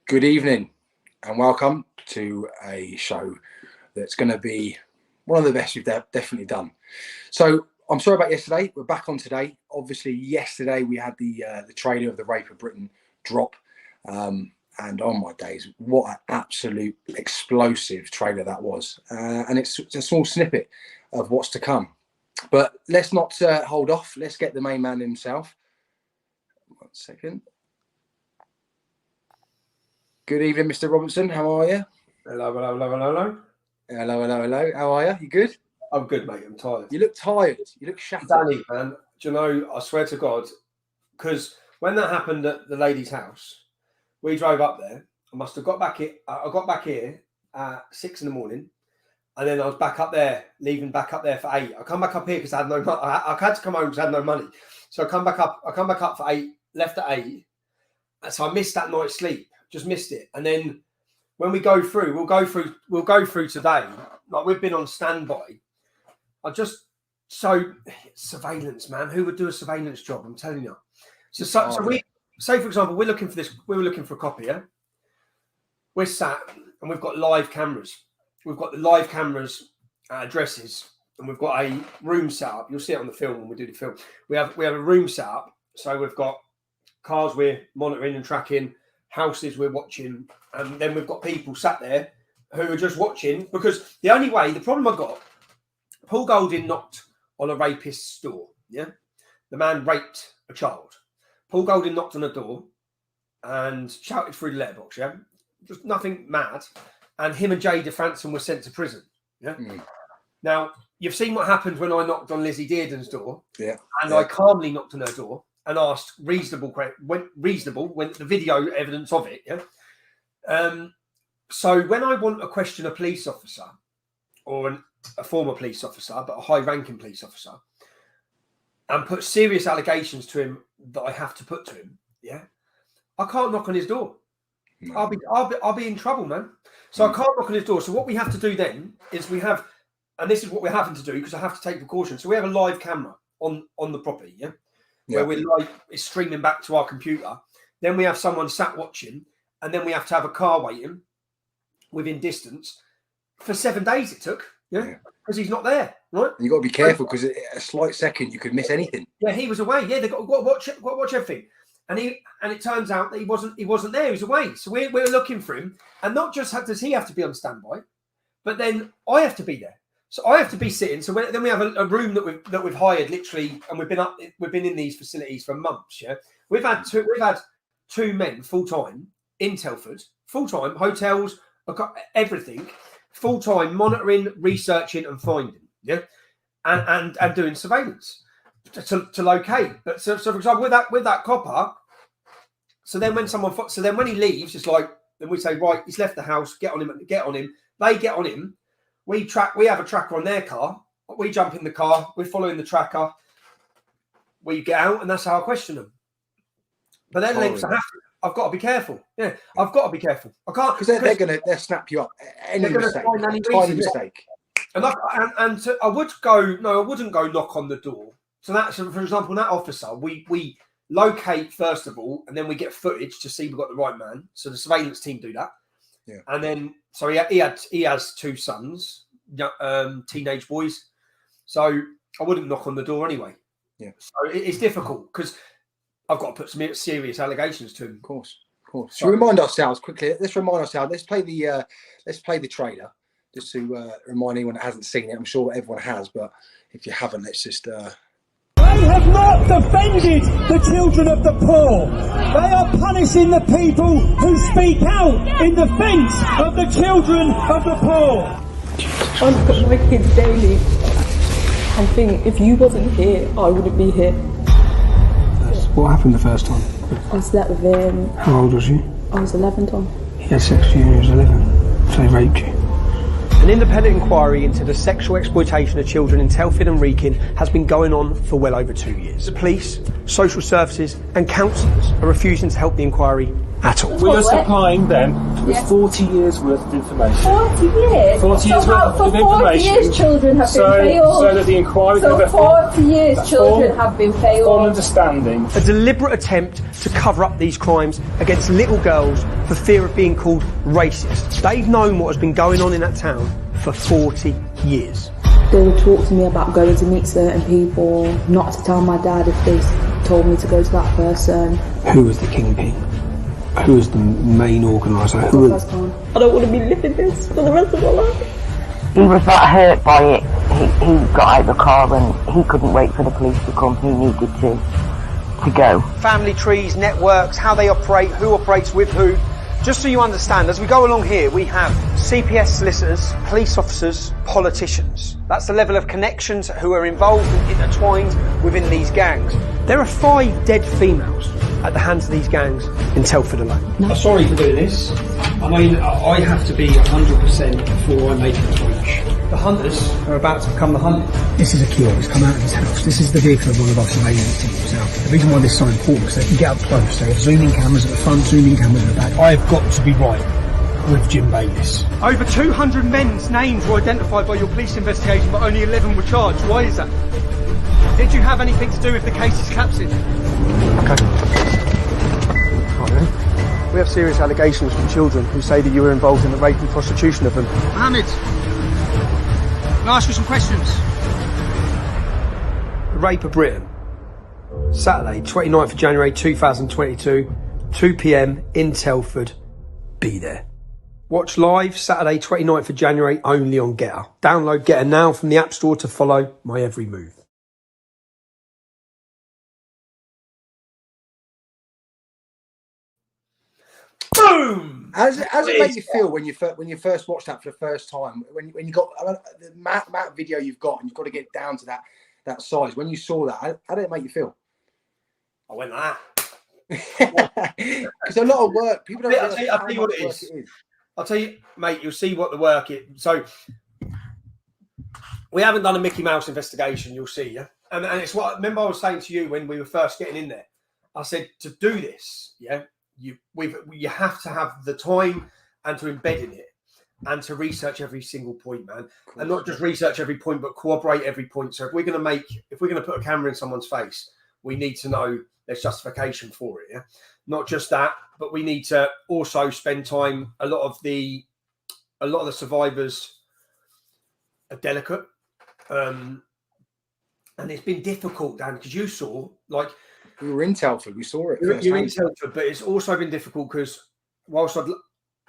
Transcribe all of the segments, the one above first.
Good evening and welcome to a show that's going to be one of the best we've definitely done. So I'm sorry about yesterday. We're back on today. Obviously, yesterday we had the trailer of the Rape of Britain drop. And oh my days, what an absolute explosive trailer that was. And it's a small snippet of what's to come. But let's not hold off. Let's get the main man himself. 1 second. Good evening, Mr. Robertson. How are you? Hello, hello, hello, hello, hello. Hello, hello, hello. How are you? You good? I'm good, mate. I'm tired. You look tired. You look shattered. Danny, man, do you know, I swear to God, because when that happened at the lady's house, we drove up there. I must have got back here. I got back here at 6 in the morning, and then I was back up there, leaving back up there for 8. I come back up here because I had no money. I had to come home because I had no money. So I come back up for 8, left at 8. And so I missed that night's sleep. Just missed it. And then when we go through, we'll go through today. Like, we've been on standby. Surveillance, man. Who would do a surveillance job? I'm telling you. So we say, for example, we were looking for a copy, yeah? We're sat and we've got live cameras. We've got the live cameras addresses, and we've got a room set up. You'll see it on the film when we do the film. We have a room set up. So we've got cars we're monitoring and tracking, houses we're watching, and then we've got people sat there who are just watching, because the problem I got, Paul Golding knocked on a rapist's door, yeah? The man raped a child. Paul Golding knocked on a door and shouted through the letterbox, yeah? Just nothing mad. And him and Jay DeFranson were sent to prison, yeah? Mm. Now, you've seen what happened when I knocked on Lizzie Dearden's door, yeah, and I calmly knocked on her door and asked reasonable when the video evidence of it, yeah? So when I want to question a police officer or a former police officer, but a high-ranking police officer, and put serious allegations to him that I have to put to him, yeah, I can't knock on his door. No. I'll be in trouble, man. So I can't knock on his door. So what we have to do then is and this is what we're having to do because I have to take precautions. So we have a live camera on the property, yeah, where it's streaming back to our computer. Then we have someone sat watching, and then we have to have a car waiting within distance for 7 days. It took, yeah, because he's not there, right? You got to be careful because a slight second you could miss anything. Yeah, he was away. Yeah, they got to watch everything. And it turns out that he wasn't there. He was away. So we're looking for him, and not just does he have to be on standby, but then I have to be there. So I have to be sitting. So then we have a room that we've hired literally, and we've been in these facilities for months. Yeah, we've had two men full time in Telford, full time hotels, everything, full time monitoring, researching, and finding. Yeah, and doing surveillance to locate. But so for example, with that copper. So then when he leaves, it's like, then we say, right, he's left the house. Get on him. They get on him. We have a tracker on their car. We jump in the car. We're following the tracker. We get out, and that's how I question them. But then I've got to be careful. Yeah, I've got to be careful. I can't, because they'll snap you up. Any mistake, tiny mistake. And I wouldn't go knock on the door. So for example, that officer, we locate first of all, and then we get footage to see we've got the right man. So the surveillance team do that. Yeah. And then, so he has 2 sons, teenage boys. So I wouldn't knock on the door anyway. Yeah. So it's difficult because I've got to put some serious allegations to him. Of course. So remind ourselves quickly. Let's play the trailer just to remind anyone that hasn't seen it. I'm sure everyone has, but if you haven't, let's just. They have not defended the children of the poor. They are punishing the people who speak out in defence of the children of the poor. I look at my kids daily and think, if you wasn't here, I wouldn't be here. What happened the first time? I slept with him. How old was you? I was 11, Tom. He had sex with you when he was 11, so he raped you. An independent inquiry into the sexual exploitation of children in Telford and Wrekin has been going on for well over 2 years. The police, social services and counsellors are refusing to help the inquiry at all. We are supplying them with 40 years worth of information. 40 years? 40 years worth of for 40 information. years children have been failed. So that the inquiry... So 40 years children have been failed. Full understanding. A deliberate attempt to cover up these crimes against little girls for fear of being called racist. They've known what has been going on in that town for 40 years. They would talk to me about going to meet certain people, not to tell my dad if they told me to go to that person. Who was the kingpin? Who was the main organiser? I don't want to be living this for the rest of my life. He was that hurt by it. He got out of the car and he couldn't wait for the police to come. He needed to go. Family trees, networks, how they operate, who operates with who. Just so you understand, as we go along here, we have CPS solicitors, police officers, politicians. That's the level of connections who are involved and intertwined within these gangs. There are 5 dead females at the hands of these gangs in Telford alone. I'm sorry for doing this. I mean, I have to be 100% before I make an approach. The hunters are about to become the hunted. This is a key. He's come out of his house. This is the vehicle of one of our surveillance teams. Now, the reason why this is so important is they can get up close. They have zooming cameras at the front, zooming cameras at the back. I have got to be right with Jim Bayliss. Over 200 men's names were identified by your police investigation, but only 11 were charged. Why is that? Did you have anything to do with the case's collapsing? Okay. We have serious allegations from children who say that you were involved in the rape and prostitution of them. Mohammed, can I ask you some questions? The rape of Britain. Saturday, 29th of January 2022, 2 p.m. in Telford. Be there. Watch live Saturday, 29th of January, only on Getter. Download Getter now from the App Store to follow my every move. Boom! How does it make you feel when you first watched that for the first time? When you got the Matt video you've got, and you've got to get down to that size. When you saw that, how did it make you feel? I went that. It's a lot of work. People don't. I'll tell you what it is. I'll tell you, mate. You'll see what the work is. So we haven't done a Mickey Mouse investigation. You'll see, yeah. And it's what. Remember, I was saying to you when we were first getting in there. I said to do this, yeah. You have to have the time and to embed in it and to research every single point, man, and not just research every point, but corroborate every point. So if we're going to put a camera in someone's face, we need to know there's justification for it. Yeah, not just that, but we need to also spend time. A lot of the survivors are delicate, and it's been difficult, Dan, because you saw like. We were in Telford. We saw it. You're in Telford, but it's also been difficult because whilst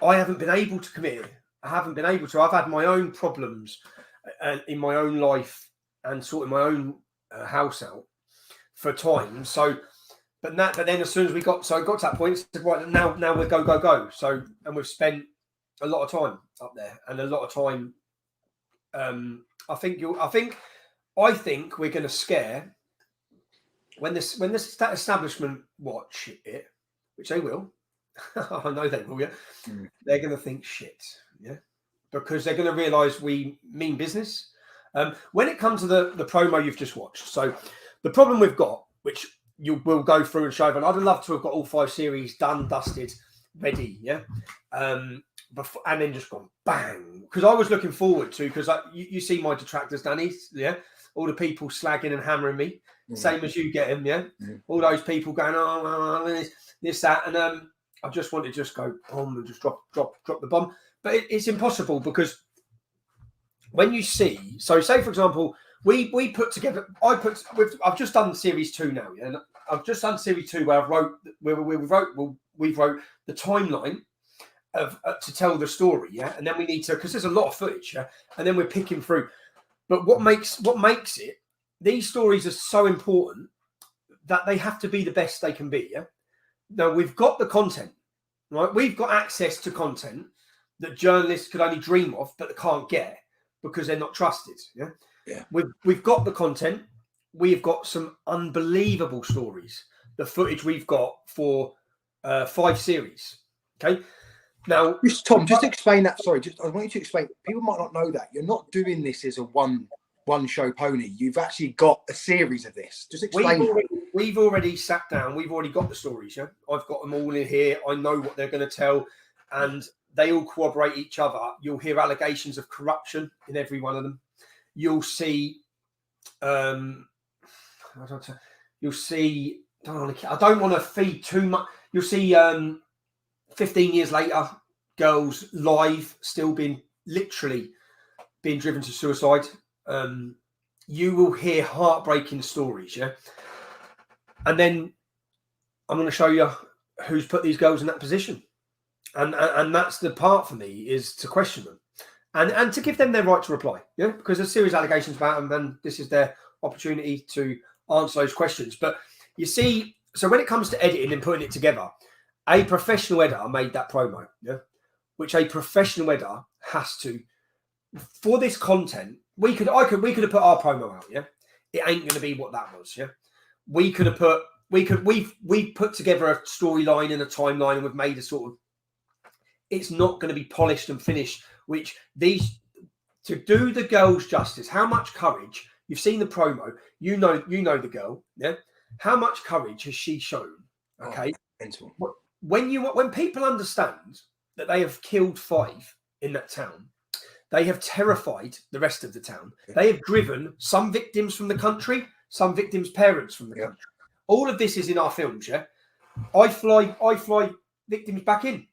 I haven't been able to commit, I've had my own problems in my own life and sorting my own house out for time. So, but then as soon as I got to that point, said, right, now we're go. So, and we've spent a lot of time up there and a lot of time. I think we're going to scare. When this establishment watch it, which they will, I know they will, yeah, they're going to think shit, yeah, because they're going to realise we mean business. When it comes to the promo you've just watched, so the problem we've got, which you will go through and show, and I'd love to have got all 5 series done, dusted, ready, yeah, before, and then just gone bang, because I was looking forward to, because you see my detractors, Danny, yeah, all the people slagging and hammering me. Same as you get him, yeah. All those people going, this, that, and I just want to just go bomb and just drop the bomb, but it's impossible because when you see, so say for example, we put together, I've just done series 2 now, yeah, and I've just done series 2 where we wrote the timeline of to tell the story, yeah, and then we need to, because there's a lot of footage, yeah, and then we're picking through, but what makes it. These stories are so important that they have to be the best they can be. Yeah. Now we've got the content, right? We've got access to content that journalists could only dream of, but they can't get because they're not trusted. Yeah. Yeah. We've got the content. We've got some unbelievable stories. The footage we've got for 5 series. Okay. Now, Tom, just explain that. Sorry, I want you to explain. People might not know that you're not doing this as a one show pony. You've actually got a series of this. Just explain. we've already sat down. We've already got the stories. Yeah, I've got them all in here. I know what they're going to tell, and they all corroborate each other. You'll hear allegations of corruption in every one of them. You'll see, you'll see. I don't want to feed too much. You'll see 15 years later, girls live still literally being driven to suicide. You will hear heartbreaking stories, yeah? And then I'm going to show you who's put these girls in that position. And that's the part for me, is to question them and to give them their right to reply, yeah? Because there's serious allegations about them, and this is their opportunity to answer those questions. But you see, so when it comes to editing and putting it together, a professional editor made that promo, yeah? Which a professional editor has to, for this content, we could have put our promo out, yeah. It ain't going to be what that was, yeah. We put together a storyline and a timeline, and we've made a sort of. It's not going to be polished and finished. Which to do the girls justice, how much courage? You've seen the promo, you know the girl, yeah. How much courage has she shown? Okay, when people understand that they have killed 5 in that town. They have terrified the rest of the town. They have driven some victims from the country, some victims' parents from the country. All of this is in our films, yeah? I fly victims back in.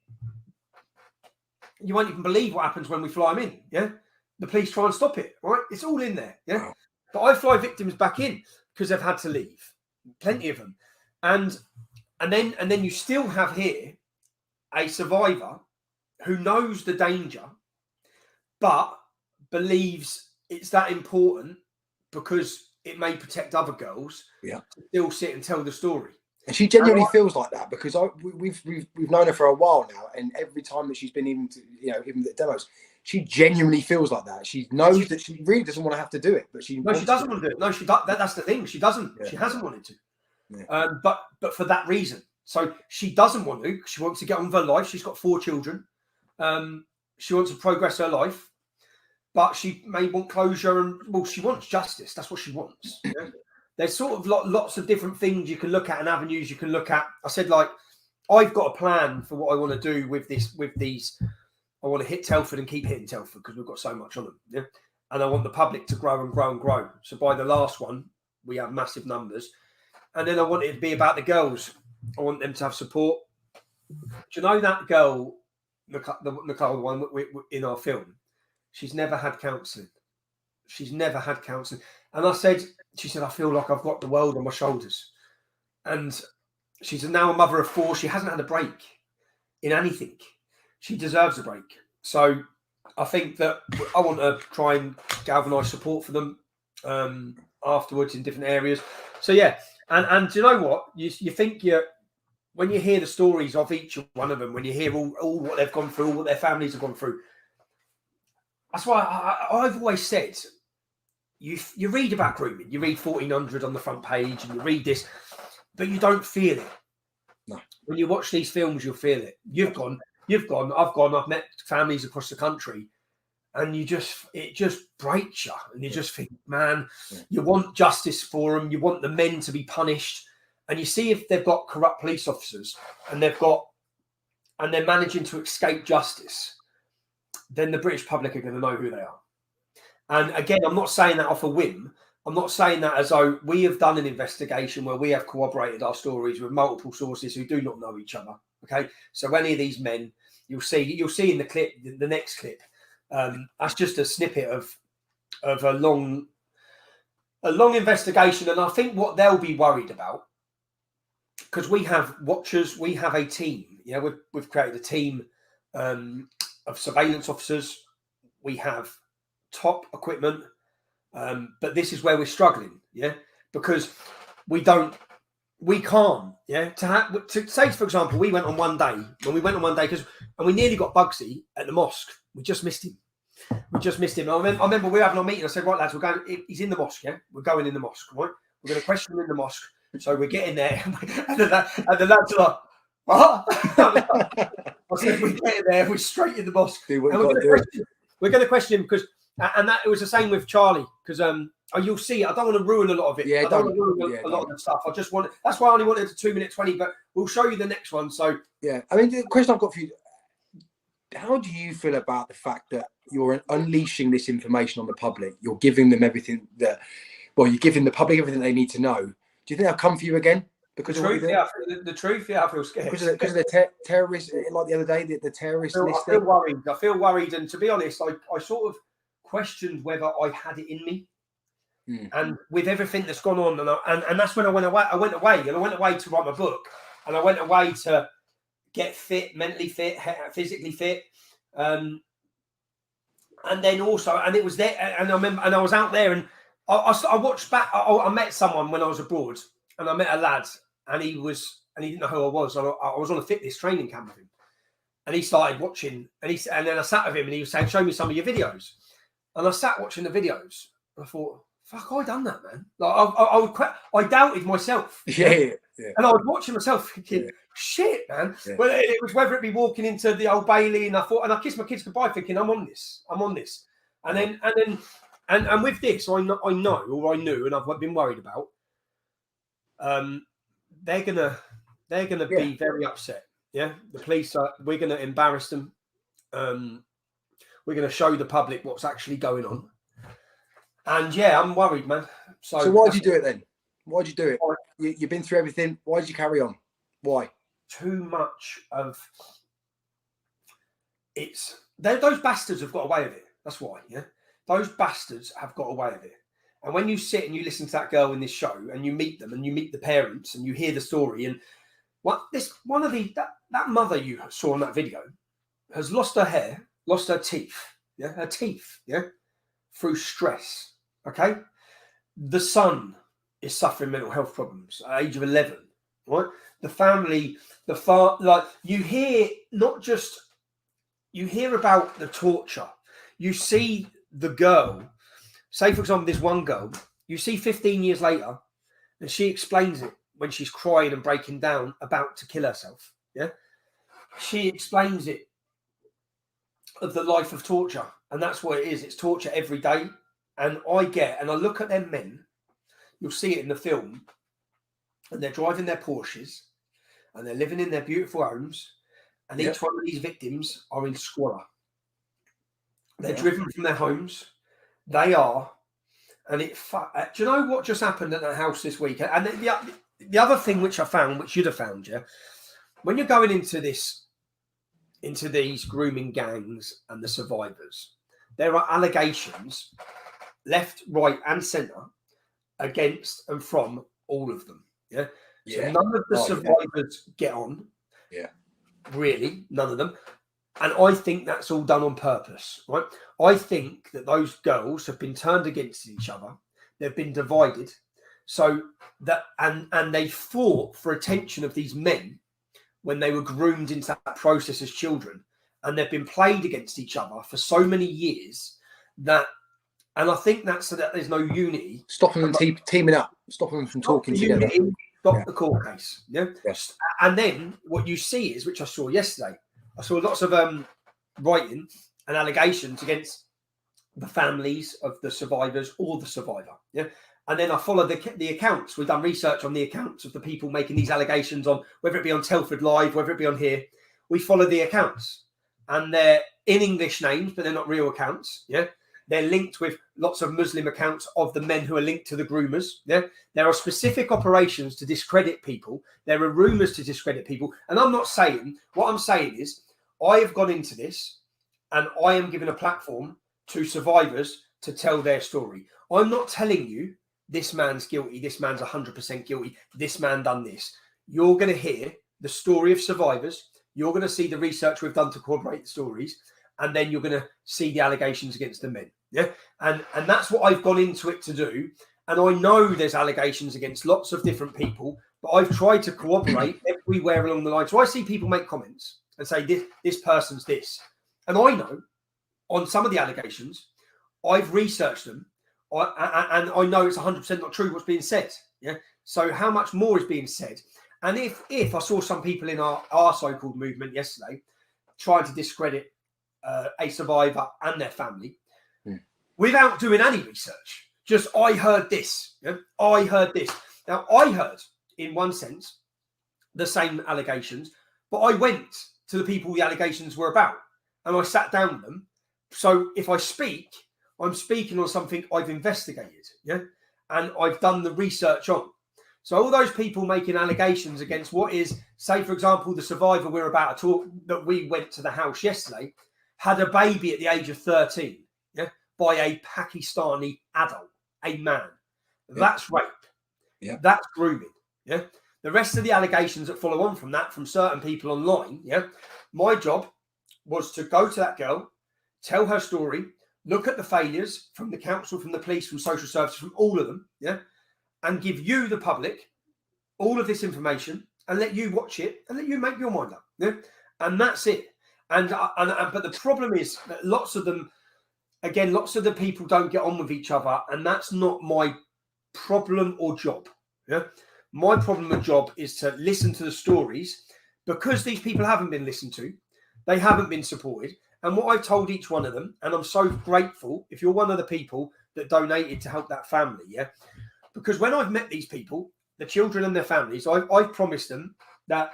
You won't even believe what happens when we fly them in, yeah? The police try and stop it, right? It's all in there, yeah? Wow. But I fly victims back in because they've had to leave. Plenty of them. And then you still have here a survivor who knows the danger, but believes it's that important because it may protect other girls. Yeah, to still sit and tell the story. And she genuinely feels like that, because we've known her for a while now, and every time that she's been even the demos, she genuinely feels like that. She knows that she really doesn't want to have to do it, but she doesn't want to do it. No, she does. That's the thing. She doesn't. Yeah. She hasn't wanted to. Yeah. But for that reason, so she doesn't want to. She wants to get on with her life. She's got 4 children. She wants to progress her life, but she may want closure, and she wants justice. That's what she wants. Yeah? There's sort of lots of different things you can look at and avenues you can look at. I said, like, I've got a plan for what I want to do with these. I want to hit Telford and keep hitting Telford because we've got so much on them. Yeah? And I want the public to grow and grow and grow. So by the last one, we have massive numbers. And then I want it to be about the girls. I want them to have support. Do you know that girl, Nicole, one in our film? She's never had counselling. She's never had counselling. And she said, I feel like I've got the world on my shoulders. And she's now a mother of 4. She hasn't had a break in anything. She deserves a break. So I think that I want to try and galvanise support for them afterwards in different areas. So, yeah. And do you know what? You think when you hear the stories of each one of them, when you hear all what they've gone through, all what their families have gone through, that's why I've always said, you read about grooming, you read 1400 on the front page, and you read this, but you don't feel it. No. When you watch these films, you'll feel it. I've gone, I've met families across the country, and it just breaks you, and you just think, man, you want justice for them, you want the men to be punished, and you see if they've got corrupt police officers, and they're managing to escape justice, then the British public are going to know who they are. And again, I'm not saying that off a whim. I'm not saying that as though we have done an investigation where we have corroborated our stories with multiple sources who do not know each other. Okay, so any of these men, you'll see in the clip, the next clip, that's just a snippet of a long investigation. And I think what they'll be worried about, because we have watchers, we have a team. We've created a team of surveillance officers. We have top equipment, but this is where we're struggling, because we can't, to say, for example, we went on one day and we nearly got Bugsy at the mosque. We just missed him. I remember we were having our meeting. I said, right, lads, we're going. He's in the mosque. Yeah, we're going in the mosque. Right, we're going to question him in the mosque. So we're getting there, and the lads are like, what? I said, we're getting there. We're straight in the mosque. We're going to question him because And that it was the same with Charlie, because you'll see. I don't want to ruin a lot of it. Yeah, I don't want to ruin a lot of the stuff. I just want. That's why I only wanted a 2-minute 20. But we'll show you the next one. So yeah, I mean, the question I've got for you: how do you feel about the fact that you're unleashing this information on the public? You're giving them everything that, well, you're giving the public everything they need to know. Do you think they'll come for you again? Because the truth, yeah, the truth, yeah, I feel scared. Because of the terrorists, like the other day, the terrorist list. I feel worried. I feel worried, and to be honest, I sort of questioned whether I had it in me. And with everything that's gone on, and that's when I went away. I went away to write my book, and I went away to get fit, mentally fit, physically fit, and then also, and it was there, and I remember, and I was out there, and I watched back. I met someone when I was abroad, and I met a lad. And he didn't know who I was. I was on a fitness training camp with him, and he started watching. And then I sat with him, and he was saying, "Show me some of your videos." And I sat watching the videos. And I thought, "Fuck, I done that, man." Like I doubted myself. Yeah. And I was watching myself thinking, "Shit, man." Yeah. Well, it was whether it be walking into the Old Bailey, and I kissed my kids goodbye, thinking, "I'm on this. And then with this, I know, or I knew, and I've been worried about. They're gonna be very upset. Yeah, the police are. We're gonna embarrass them. We're gonna show the public what's actually going on. And yeah, I'm worried, man. So why did you do it then? Why did you do it? You've been through everything. Why did you carry on? Why? Too much of it's. Those bastards have got away with it. That's why. Yeah, those bastards have got away with it. And when you sit and you listen to that girl in this show, and you meet them, and you meet the parents, and you hear the story, and that mother you saw in that video has lost her hair, lost her teeth, through stress. Okay, the son is suffering mental health problems at the age of 11. Right, the family, you hear about the torture, you see the girl. Say, for example, this one girl, you see 15 years later, and she explains it when she's crying and breaking down, about to kill herself. Yeah. She explains it of the life of torture. And that's what it is. It's torture every day. And I look at them men, you'll see it in the film, and they're driving their Porsches, and they're living in their beautiful homes, and each one of these victims are in squalor. They're driven from their homes. They are, and do you know what just happened at that house this week? And the other thing which I found, which you'd have found, when you're going into these grooming gangs and the survivors, there are allegations left, right, and centre against and from all of them. Yeah. So none of the survivors get on. Yeah. Really, none of them. And I think that's all done on purpose, right? I think that those girls have been turned against each other. They've been divided. So that, and they fought for attention of these men when they were groomed into that process as children. And they've been played against each other for so many years and I think that's so that there's no unity. Stopping them teaming up, stopping them from talking together. Stop the court case. Yeah. Yes. And then what you see is, which I saw yesterday, I saw lots of writing and allegations against the families of the survivors or the survivor. Yeah. And then I followed the accounts. We've done research on the accounts of the people making these allegations, on whether it be on Telford Live, whether it be on here. We follow the accounts, and they're in English names, but they're not real accounts. Yeah. They're linked with lots of Muslim accounts of the men who are linked to the groomers. Yeah. There are specific operations to discredit people. There are rumors to discredit people. And I'm not saying, what I'm saying is, I have gone into this and I am giving a platform to survivors to tell their story. I'm not telling you this man's guilty, this man's 100% guilty, this man done this. You're going to hear the story of survivors. You're going to see the research we've done to corroborate the stories. And then you're going to see the allegations against the men. Yeah. And that's what I've gone into it to do. And I know there's allegations against lots of different people, but I've tried to corroborate everywhere along the line. So I see people make comments and say, this person's this. And I know on some of the allegations, I've researched them, and I know it's 100% not true what's being said. Yeah. So how much more is being said? And if I saw some people in our so-called movement yesterday trying to discredit a survivor and their family, without doing any research. Just, I heard this. Yeah? I heard this. Now, I heard, in one sense, the same allegations, but I went to the people the allegations were about and I sat down with them. So if I speak, I'm speaking on something I've investigated, yeah, and I've done the research on. So all those people making allegations against what is, say, for example, the survivor we're about to talk, that we went to the house yesterday, had a baby at the age of 13, yeah, by a Pakistani adult, a man. That's rape. Yeah. That's grooming. Yeah. The rest of the allegations that follow on from that, from certain people online, yeah, my job was to go to that girl, tell her story, look at the failures from the council, from the police, from social services, from all of them, yeah, and give you, the public, all of this information and let you watch it and let you make your mind up, yeah, and that's it. And but the problem is that lots of them, again, lots of the people don't get on with each other, and that's not my problem or job, yeah. My problem and job is to listen to the stories, because these people haven't been listened to, they haven't been supported. And what I've told each one of them, and I'm so grateful if you're one of the people that donated to help that family, yeah, because when I've met these people, the children and their families, I've promised them that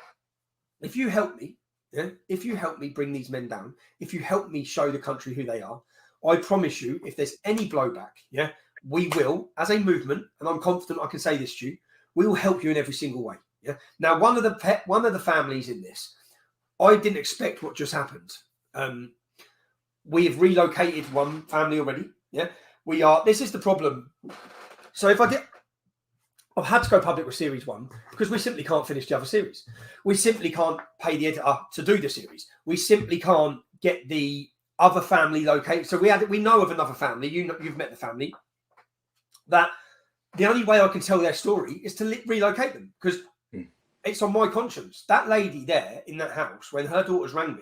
if you help me, yeah, if you help me bring these men down, if you help me show the country who they are, I promise you, if there's any blowback, yeah, we will, as a movement, and I'm confident I can say this to you, we will help you in every single way. Yeah. Now, one of the families in this, I didn't expect what just happened. We have relocated one family already. Yeah. This is the problem. So I've had to go public with series 1 because we simply can't finish the other series. We simply can't pay the editor to do the series. We simply can't get the other family located. So we know of another family. You've met the family that. The only way I can tell their story is to relocate them, because it's on my conscience. That lady there in that house, when her daughters rang me,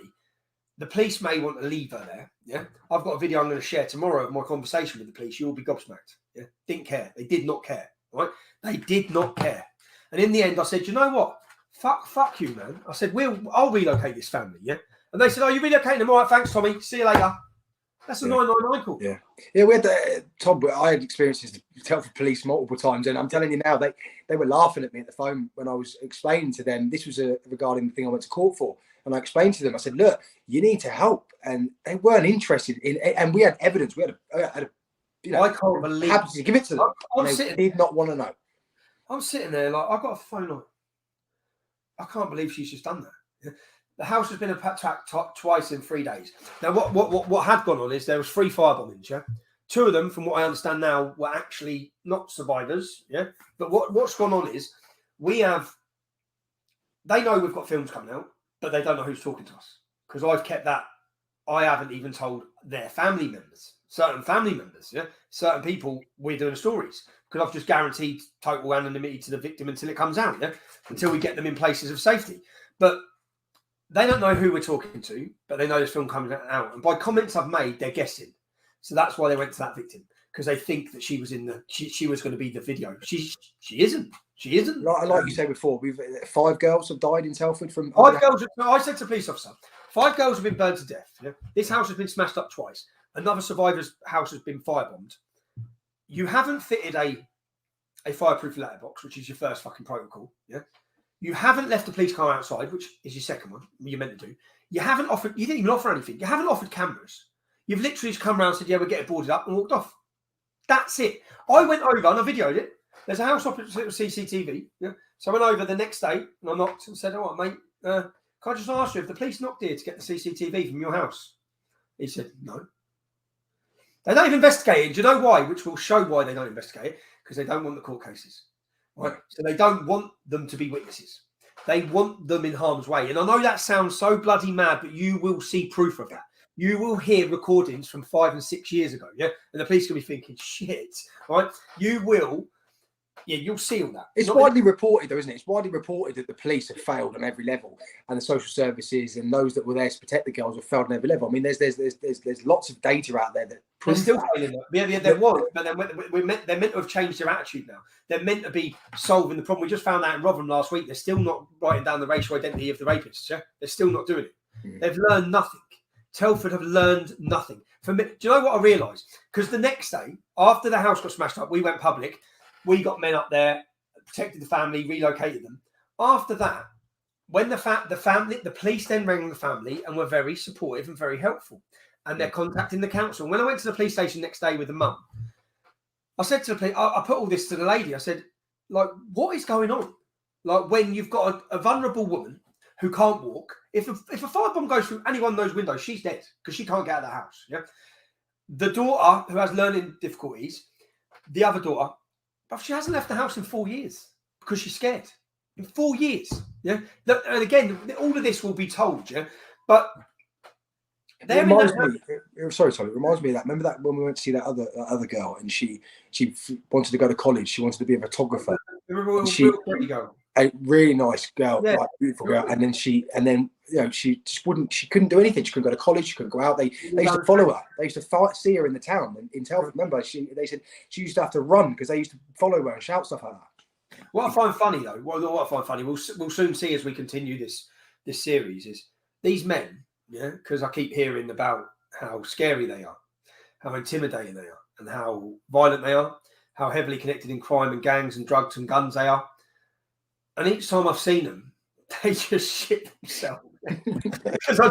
the police may want to leave her there. Yeah, I've got a video I'm going to share tomorrow of my conversation with the police. You will be gobsmacked. Yeah, didn't care. They did not care. Right? They did not care. And in the end, I said, you know what? Fuck you, man. I said, I'll relocate this family. Yeah, and they said, oh, you relocating them? All right, thanks, Tommy. See you later. That's a 999 call. Yeah. Yeah, we had Tom, I had experiences to tell for police multiple times, and I'm telling you now, they were laughing at me at the phone when I was explaining to them, this was regarding the thing I went to court for. And I explained to them, I said, look, you need to help. And they weren't interested in it. And we had evidence. We had I can't believe happy to give it to them. They did not want to know. I'm sitting there like, I've got a phone on. I can't believe she's just done that. Yeah. The house has been attacked twice in 3 days. Now, what had gone on is there was 3 firebombings, yeah? 2 of them, from what I understand now, were actually not survivors, yeah? But what's gone on is they know we've got films coming out, but they don't know who's talking to us. Because I've kept that, I haven't even told their family members, certain family members, yeah? Certain people we're doing stories. Because I've just guaranteed total anonymity to the victim until it comes out, yeah? Until we get them in places of safety. But they don't know who we're talking to, but they know this film comes out. And by comments I've made, they're guessing. So that's why they went to that victim, because they think that she was she was going to be the video. She isn't. She isn't. Like you said before, we've 5 girls have died in Telford from 5 girls. I said to police officer, 5 girls have been burned to death. Yeah? This house has been smashed up twice. Another survivor's house has been firebombed. You haven't fitted a fireproof letterbox, which is your first fucking protocol. Yeah. You haven't left the police car outside, which is your second one. You're meant to do. You didn't even offer anything. You haven't offered cameras. You've literally just come around and said, yeah, we'll get it boarded up, and walked off. That's it. I went over and I videoed it. There's a house opposite with CCTV. Yeah. So I went over the next day and I knocked and said, all right, mate, can I just ask you if the police knocked here to get the CCTV from your house? He said, no. They don't investigate it. Do you know why? Which will show why they don't investigate it. Because they don't want the court cases. Right. So they don't want them to be witnesses. They want them in harm's way. And I know that sounds so bloody mad, but you will see proof of that. You will hear recordings from 5 and 6 years ago, yeah? And the police will be thinking, shit, right? You will, yeah, you'll see all that. It's widely reported, though, isn't it? It's widely reported that the police have failed on every level, and the social services and those that were there to protect the girls have failed on every level. I mean, there's lots of data out there that proves still failing. Yeah, there was, but they're meant to have changed their attitude now. They're meant to be solving the problem. We just found out in Rotherham last week. They're still not writing down the racial identity of the rapists. Yeah, they're still not doing it. They've learned nothing. Telford have learned nothing. For me, do you know what I realised? Because the next day, after the house got smashed up, we went public. We got men up there, protected the family, relocated them. After that, when the police then rang the family and were very supportive and very helpful, and they're contacting the council. When I went to the police station next day with the mum, I said to the police, I put all this to the lady. I said, like, what is going on? Like, when you've got a vulnerable woman who can't walk, if a firebomb goes through any one of those windows, she's dead because she can't get out of the house. Yeah. The daughter who has learning difficulties, the other daughter, but she hasn't left the house in 4 years because she's scared. In 4 years. Yeah. And again, all of this will be told. Yeah. But it reminds me of that. Remember that when we went to see that other girl, and she wanted to go to college. She wanted to be a photographer. A really nice girl, yeah. Like beautiful girl, and then she just wouldn't. She couldn't do anything. She couldn't go to college. She couldn't go out. They used to follow her. They used to see her in the town in Telford. Remember, they said she used to have to run because they used to follow her and shout stuff at her. What I find funny though, what I find funny, we'll soon see as we continue this series, is these men. Yeah, because I keep hearing about how scary they are, how intimidating they are, and how violent they are, how heavily connected in crime and gangs and drugs and guns they are. And each time I've seen them, they just shit themselves. Because I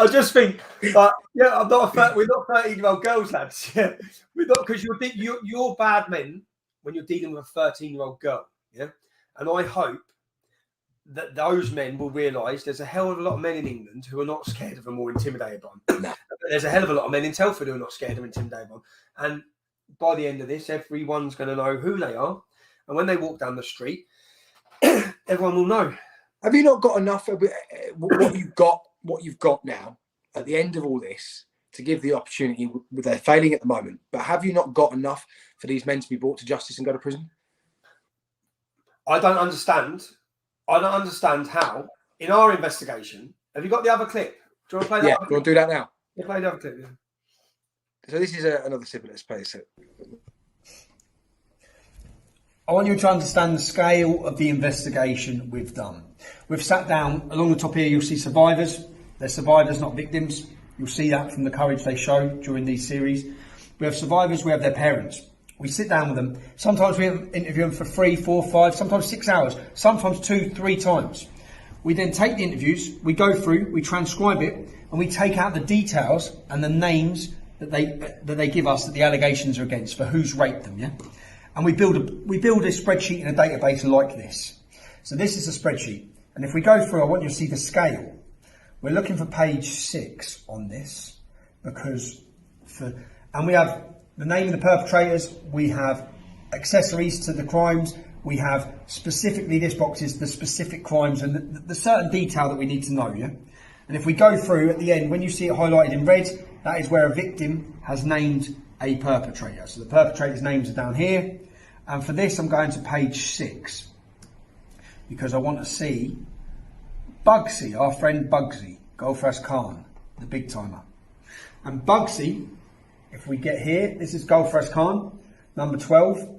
just think, like, yeah, we're not 13-year-old girls, lads. Yeah, we're not, because you're bad men when you're dealing with a 13-year-old girl. Yeah, and I hope that those men will realise there's a hell of a lot of men in England who are not scared of them or intimidated by them. No. There's a hell of a lot of men in Telford who are not scared or intimidated by them. And by the end of this, everyone's going to know who they are. And when they walk down the street, everyone will know. Have you not got enough of what you've got now at the end of all this to give the opportunity? They're failing at the moment, but have you not got enough for these men to be brought to justice and go to prison? I don't understand how, in our investigation, have you got the other clip? Do you want to play that? Yeah, do you want to do that now? Yeah, play the other clip, yeah. So this is another snippet. Let's play this. I want you to understand the scale of the investigation we've done. We've sat down, along the top here you'll see survivors. They're survivors, not victims. You'll see that from the courage they show during these series. We have survivors, we have their parents. We sit down with them. Sometimes we interview them for 3, 4, 5, sometimes 6 hours, sometimes 2, 3 times. We then take the interviews, we go through, we transcribe it, and we take out the details and the names that they give us that the allegations are against for who's raped them, yeah? And we build a spreadsheet in a database like this. So this is a spreadsheet. And if we go through, I want you to see the scale. We're looking for page 6 on this and we have the name of the perpetrators, we have accessories to the crimes, we have specifically, this box is the specific crimes and the certain detail that we need to know, yeah? And if we go through at the end, when you see it highlighted in red, that is where a victim has named a perpetrator. So the perpetrator's names are down here. And for this, I'm going to page 6 because I want to see Bugsy, our friend Bugsy, Gulfras Khan, the big timer. And Bugsy, if we get here, this is Gulfras Khan, number 12.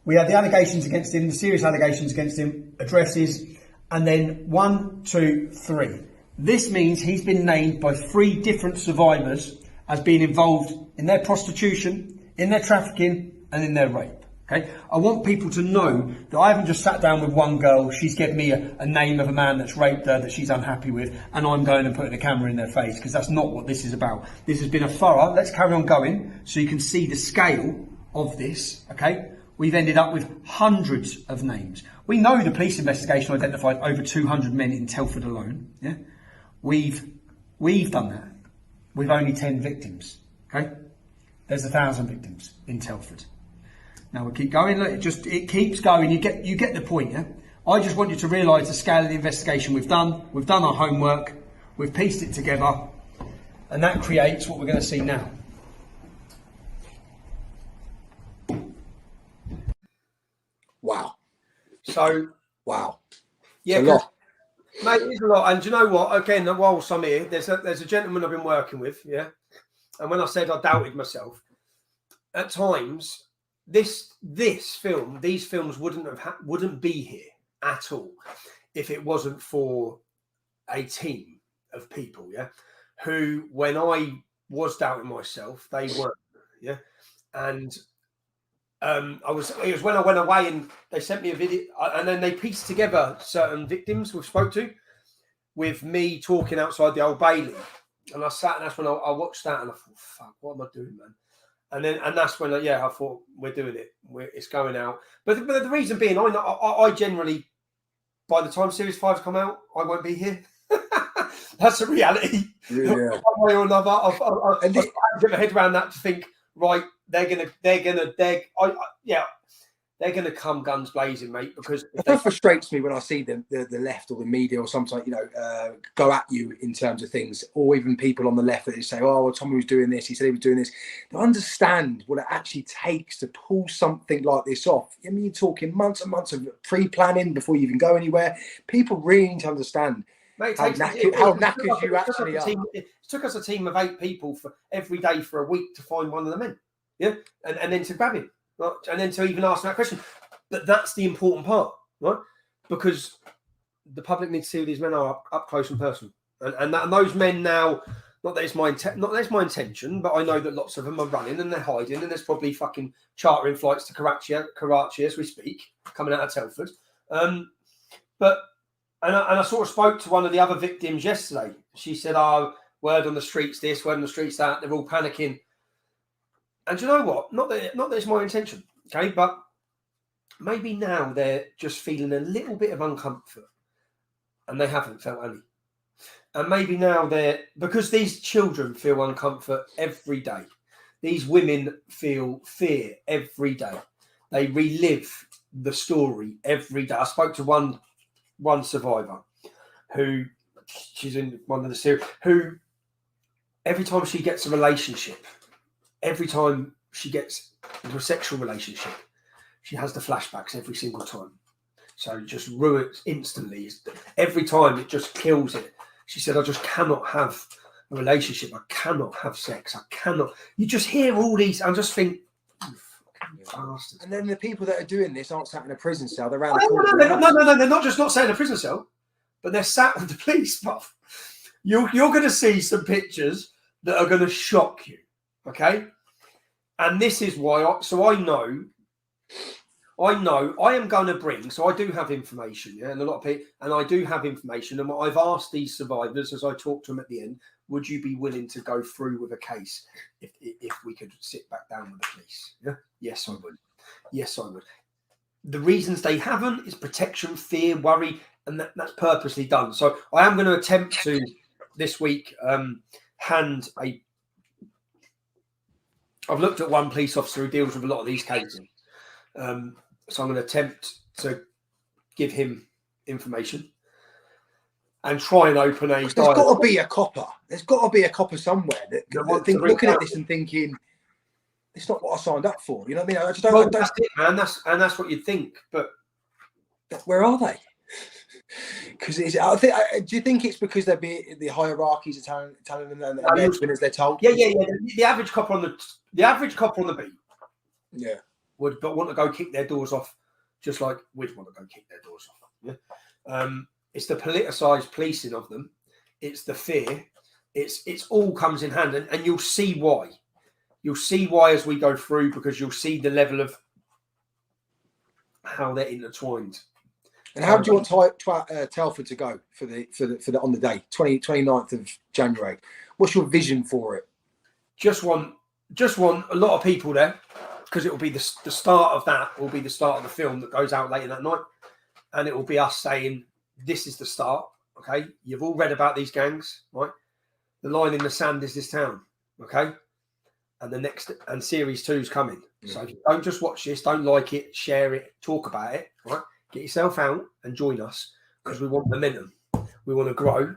We have the allegations against him, the serious allegations against him, addresses, and then 1, 2, 3. This means he's been named by 3 different survivors as being involved in their prostitution, in their trafficking, and in their rape. Okay, I want people to know that I haven't just sat down with one girl, she's given me a name of a man that's raped her that she's unhappy with, and I'm going and putting a camera in their face, because that's not what this is about. This has been a thorough, let's carry on going, so you can see the scale of this, okay? We've ended up with hundreds of names. We know the police investigation identified over 200 men in Telford alone, yeah? We've done that with only 10 victims, okay? There's 1,000 victims in Telford. Now we'll keep going. Look, it keeps going. You get the point, yeah? I just want you to realise the scale of the investigation we've done. We've done our homework. We've pieced it together, and that creates what we're going to see now. Wow. So wow. Yeah, it's a lot. Mate, it's a lot. And do you know what? Again, whilst I'm here, there's a gentleman I've been working with, yeah. And when I said I doubted myself, at times these films wouldn't be here at all if it wasn't for a team of people, yeah, who when I was doubting myself. They weren't. Yeah. And it was when I went away and they sent me a video, and then they pieced together certain victims we've spoke to with me talking outside the Old Bailey. And I sat, and that's when I watched that, and I thought, fuck, what am I doing, man? And that's when, I thought, we're doing it. It's going out. But the reason being, I generally, by the time Series 5's come out, I won't be here. That's the reality. Yeah. One way or another, I've get my head around that to think, right, they're gonna come guns blazing, mate. Because that frustrates me when I see the left or the media or sometimes go at you in terms of things, or even people on the left that say, "Oh, well, Tommy was doing this. He said he was doing this." To understand what it actually takes to pull something like this off. I mean, you're talking months and months of pre-planning before you even go anywhere. People really need to understand. Mate, how knackered you actually are. It took us a team of 8 people for every day for a week to find one of the men. Yeah, and then to grab him, right? And then to even ask that question. But that's the important part, right? Because the public needs to see who these men are up close and personal. And those men now, not that it's my intention, but I know that lots of them are running and they're hiding, and there's probably fucking chartering flights to Karachi as we speak, coming out of Telford. And I sort of spoke to one of the other victims yesterday. She said, "Oh, word on the streets this, word on the streets that. They're all panicking." And you know what? Not that it's my intention, okay? But maybe now they're just feeling a little bit of uncomfort, and they haven't felt any. And maybe now because these children feel uncomfort every day. These women feel fear every day. They relive the story every day. I spoke to one survivor who, she's in one of the series, who every time she gets a relationship, every time she gets into a sexual relationship, she has the flashbacks every single time. So it just ruins instantly. Every time it just kills it. She said, "I just cannot have a relationship. I cannot have sex. I cannot." You just hear all these and just think, bastards. And then the people that are doing this aren't sat in a prison cell. They're around. No, they're not just not sat in a prison cell, but they're sat with the police. Buff. You're going to see some pictures that are going to shock you. Okay, and this is why. I know I am going to bring. So I do have information, yeah, and a lot of people, and I do have information. And I've asked these survivors as I talked to them at the end, would you be willing to go through with a case if we could sit back down with the police? Yeah. Yes, I would. Yes, I would. The reasons they haven't is protection, fear, worry, and that's purposely done. So I am going to attempt to this week hand a. I've looked at one police officer who deals with a lot of these cases. So I'm going to attempt to give him information and try and open a. There's got to be a copper. There's got to be a copper somewhere that looking at this and thinking, it's not what I signed up for. You know what I mean? I just don't. Well, that's it, man. That's what you'd think. But where are they? Because do you think it's because the hierarchies are telling them and they're doing as they're told? Yeah. The average copper on the beat. Yeah. Would want to go kick their doors off, just like we'd want to go kick their doors off. Yeah. It's the politicised policing of them. It's the fear. It's all comes in hand, and you'll see why. You'll see why as we go through, because you'll see the level of how they're intertwined. And how do you want Telford to go for the on the day 29th of January? What's your vision for it? Just want a lot of people there. Because it will be the start of that, will be the start of the film that goes out later that night. And it will be us saying, this is the start, okay? You've all read about these gangs, right? The line in the sand is this town, okay? And series 2 is coming. Yeah. So don't just watch this, don't like it, share it, talk about it, right? Get yourself out and join us, because we want momentum. We want to grow,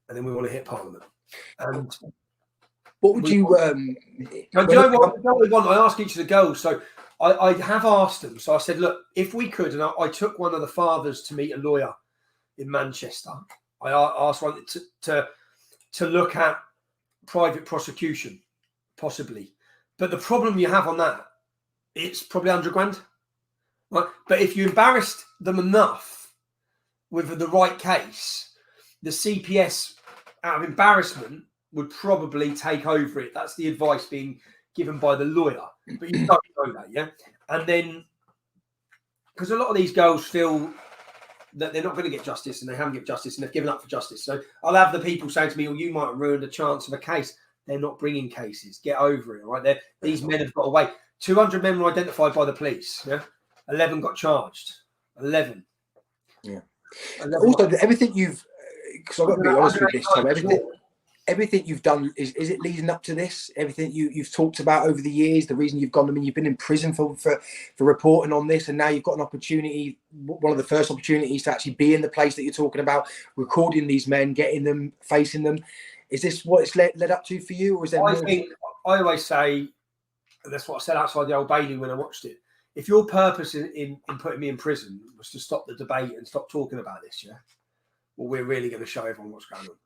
and then we want to hit Parliament. And what would you? Do you know what we want? I ask each of the girls. So I have asked them. So I said, look, if we could, and I took one of the fathers to meet a lawyer in Manchester. I asked one to look at private prosecution, possibly. But the problem you have on that, it's probably 100 grand. Right? But if you embarrassed them enough with the right case, the CPS, out of embarrassment, would probably take over it. That's the advice being given by the lawyer, but you don't know that, yeah. And then, because a lot of these girls feel that they're not going to get justice, and they haven't get justice, and they've given up for justice. So I'll have the people saying to me, "Well, you might have ruined a chance of a case." They're not bringing cases. Get over it, all right? These men have got away. 200 men were identified by the police. Yeah, 11 got charged. 11. Yeah. 11 Also, everything you've, because I've got to be honest with this, Tom, everything you've done, is it leading up to this? Everything you've talked about over the years, the reason you've gone, I mean, you've been in prison for reporting on this, and now you've got an opportunity, one of the first opportunities to actually be in the place that you're talking about, recording these men, getting them, facing them. Is this what it's led up to for you, or is there more? I always say, and that's what I said outside the Old Bailey when I watched it. If your purpose in putting me in prison was to stop the debate and stop talking about this, yeah, well, we're really going to show everyone what's going on.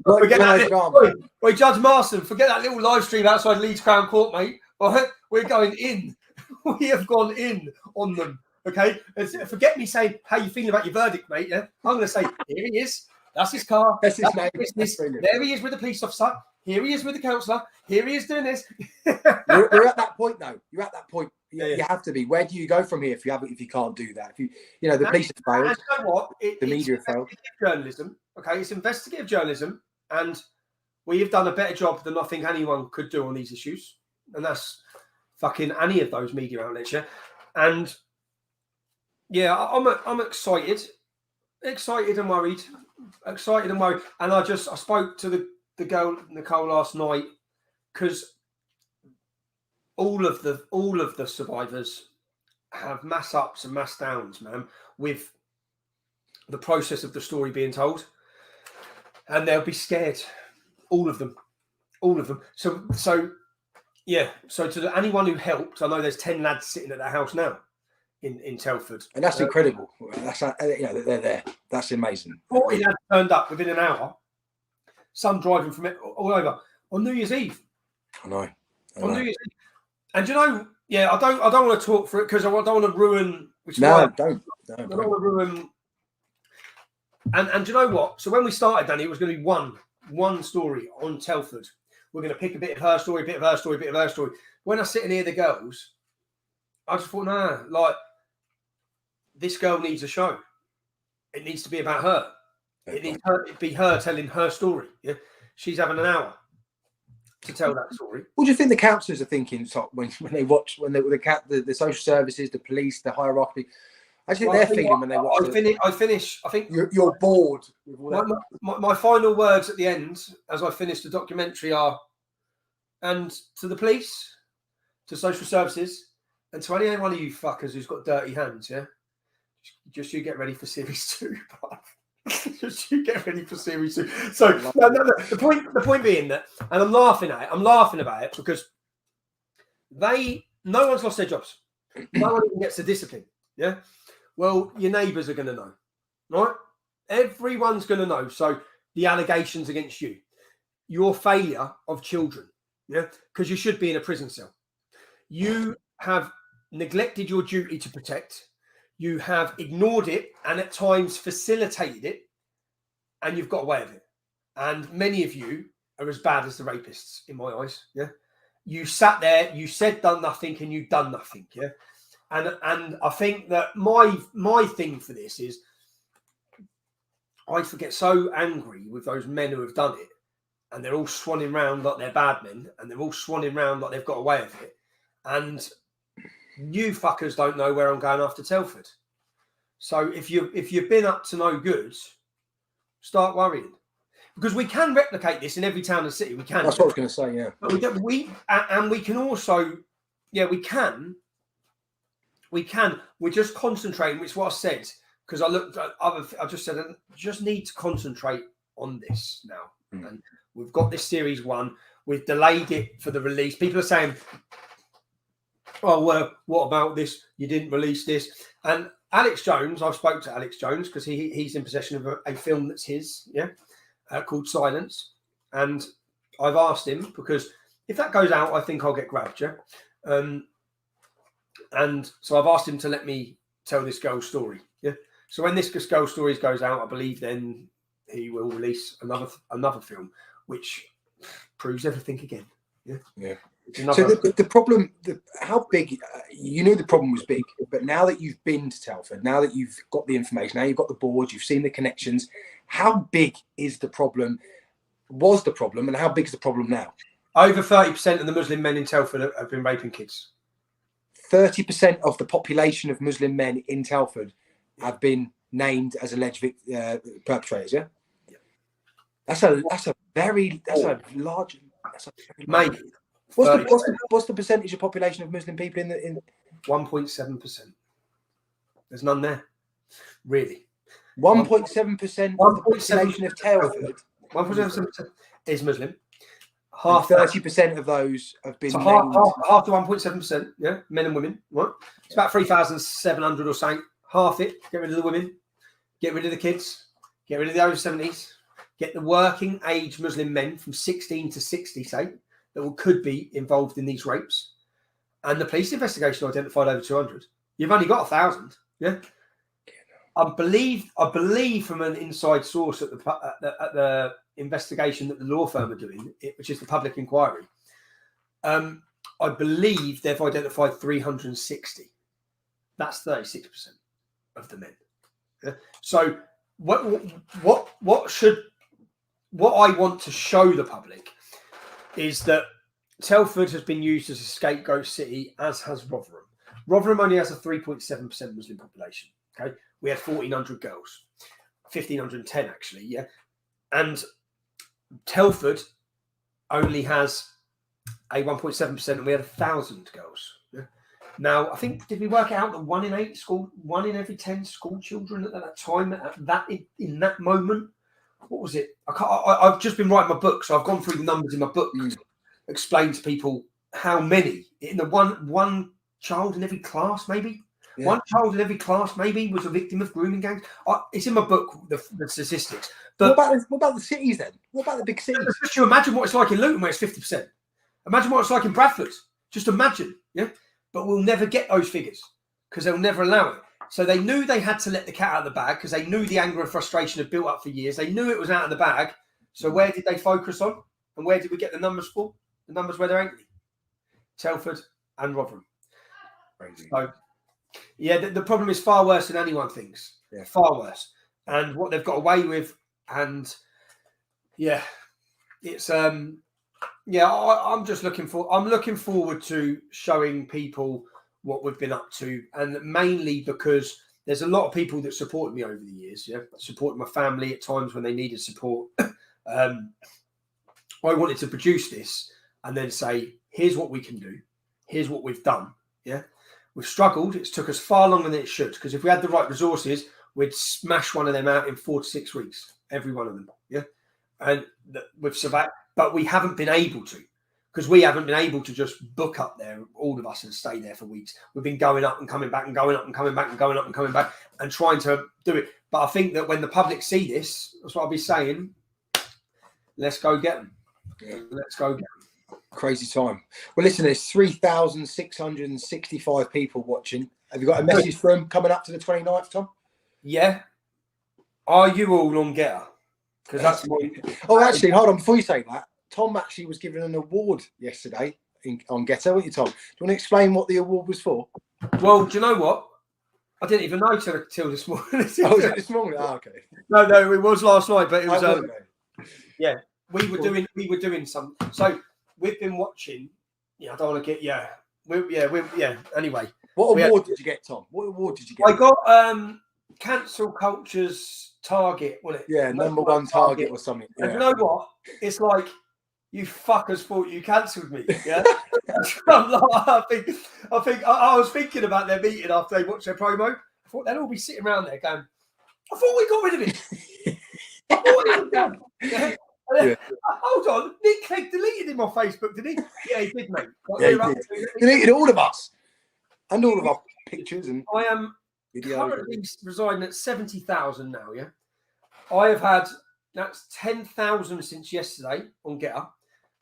Forget that wait, Judge Marston, forget that little live stream outside Leeds Crown Court, mate. All right, we're going in. We have gone in on them. Okay, forget me saying how you feeling about your verdict, mate. Yeah, I'm going to say here he is. That's his car. That's his name. There he is with the police officer. Here he is with the counsellor. Here he is doing this. You're at that point, though. You're at that point. You have to be. Where do you go from here if you can't do that? If the police have failed. And you know what? The media have failed. Journalism. Okay, it's investigative journalism, and we have done a better job than I think anyone could do on these issues, and that's fucking any of those media outlets. Yeah, and yeah, I'm excited and worried. Excited and worried. And I spoke to the girl Nicole last night, because all of the survivors have mass ups and mass downs, man, with the process of the story being told, and they'll be scared. All of them. So yeah. So to anyone who helped, I know there's 10 lads sitting at their house now in Telford, and that's incredible. That's they're there. That's amazing. 40 lads turned up within an hour. Some driving from it all over on New Year's Eve. I know. On New Year's Eve. And I don't want to talk for it because I don't want to ruin. Don't. I don't want to ruin. And do you know what? So when we started, Danny, it was going to be one story on Telford. We're going to pick a bit of her story, a bit of her story, a bit of her story. When I sit and hear the girls, I just thought, this girl needs a show. It needs to be about her. It needs to be her telling her story. Yeah, she's having an hour to tell that story. What do you think the councillors are thinking when they watch, the social services, the police, the hierarchy? I think they're feeling when they watch. I finish. I think you're bored with all that. My final words at the end, as I finish the documentary, are, and to the police, to social services, and to any one of you fuckers who's got dirty hands, yeah, just you get ready for series 2, just you get ready for series 2. So the point being that, and I'm laughing about it because no one's lost their jobs. No one even gets the discipline. Yeah. Well, your neighbours are going to know, right? Everyone's going to know. So the allegations against you, your failure of children, yeah, because you should be in a prison cell. You have neglected your duty to protect. You have ignored it and at times facilitated it, and you've got away with it. And many of you are as bad as the rapists in my eyes. Yeah, you sat there, you said done nothing, and you've done nothing. Yeah. And I think that my thing for this is I get so angry with those men who have done it, and they're all swanning round like they're bad men, and they're all swanning round like they've got away with it. And you fuckers don't know where I'm going after Telford. So if you've been up to no good, start worrying, because we can replicate this in every town and city. We can. That's what I was going to say. Yeah, but we can also, yeah, we can. We can. We're just concentrating, which is what I said, because I just said, I just need to concentrate on this now. And we've got this series 1. We've delayed it for the release. People are saying, oh, well, what about this? You didn't release this. And Alex Jones, I've spoke to Alex Jones because he's in possession of a film that's his, yeah, called Silence. And I've asked him, because if that goes out, I think I'll get grabbed, yeah. And so I've asked him to let me tell this girl's story. Yeah. So when this girl's story goes out, I believe then he will release another film, which proves everything again. Yeah. Another... So the problem, how big? You knew the problem was big, but now that you've been to Telford, now that you've got the information, now you've got the board, you've seen the connections. How big is the problem? Was the problem, and how big is the problem now? Over 30% of the Muslim men in Telford have been raping kids. 30% of the population of Muslim men in Telford have been named as alleged perpetrators. Yeah, that's a large. Mate, what's the percentage of population of Muslim people in 1.7%? There's none there, really. 1.7% of the population of Telford. 1.7% is Muslim. Half 30% of those have been half the 1.7%. Yeah, men and women. Right? It's about 3,700 or something. Half it. Get rid of the women. Get rid of the kids. Get rid of the over 70s. Get the working age Muslim men from 16 to 60, say, that could be involved in these rapes. And the police investigation identified over 200. You've only got 1,000. Yeah. I believe from an inside source at the investigation that the law firm are doing, which is the public inquiry, I believe they've identified 360. That's 36% of the men. Yeah? So what I want to show the public is that Telford has been used as a scapegoat city, as has Rotherham. Rotherham only has a 3.7% Muslim population. Okay, we had 1,400 girls, 1,510 actually, yeah. And Telford only has a 1.7%, and we had 1,000 girls. Yeah? Now, I think, did we work out that 1 in every 10 school children at that time, in that moment? What was it? I've just been writing my book, so I've gone through the numbers in my book to explain to people how many in the one child in every class, maybe. Yeah. One child in every class maybe was a victim of grooming gangs. It's in my book, the statistics. But what about the cities then? What about the big cities? Just you imagine what it's like in Luton, where it's 50%. Imagine what it's like in Bradford. Just imagine, yeah. But we'll never get those figures because they'll never allow it. So they knew they had to let the cat out of the bag because they knew the anger and frustration had built up for years. They knew it was out of the bag. So where did they focus on? And where did we get the numbers for? The numbers where they're angry. Telford and Rotherham. Crazy. So, yeah, the problem is far worse than anyone thinks. Yeah. Far worse. And what they've got away with, and yeah, it's I'm looking forward to showing people what we've been up to, and mainly because there's a lot of people that supported me over the years, yeah, supported my family at times when they needed support. I wanted to produce this and then say, here's what we can do, here's what we've done, yeah. We've struggled. It's took us far longer than it should, because if we had the right resources, we'd smash one of them out in 4 to 6 weeks, every one of them. Yeah. And we've survived, but we haven't been able to, because we haven't been able to just book up there, all of us, and stay there for weeks. We've been going up and coming back and going up and coming back and going up and coming back and trying to do it. But I think that when the public see this, that's what I'll be saying. Let's go get them. Yeah. Let's go get them. Crazy time. Well, listen, there's 3,665 people watching. Have you got a message for them coming up to the 29th, Tom? Yeah. Are you all on Getter? Because that's my... Oh, actually, hold on. Before you say that, Tom actually was given an award yesterday on Getter. What you, Tom? Do you want to explain what the award was for? Well, do you know what? I didn't even know till this morning. Oh, was it this morning? Oh, okay. No, it was last night, but it was... yeah, we were doing some... So... We've been watching. Yeah, I don't want to get. Yeah. Anyway, what award did you get, Tom? What award did you get? I got Cancel Culture's Target, wasn't it? Yeah, number one target or something. Yeah. And you know what? It's like, you fuckers thought you cancelled me. Yeah. I was thinking about their meeting after they watched their promo. I thought they'd all be sitting around there going, I thought we got rid of it. I thought it was done. Yeah. Yeah. Hold on, Nick Clegg deleted him on Facebook, did he? Yeah, he did, mate. Yeah, he did. Deleted all of us and all of our pictures. And I am currently residing at 70,000 now. Yeah, I have had that's 10,000 since yesterday on Getter,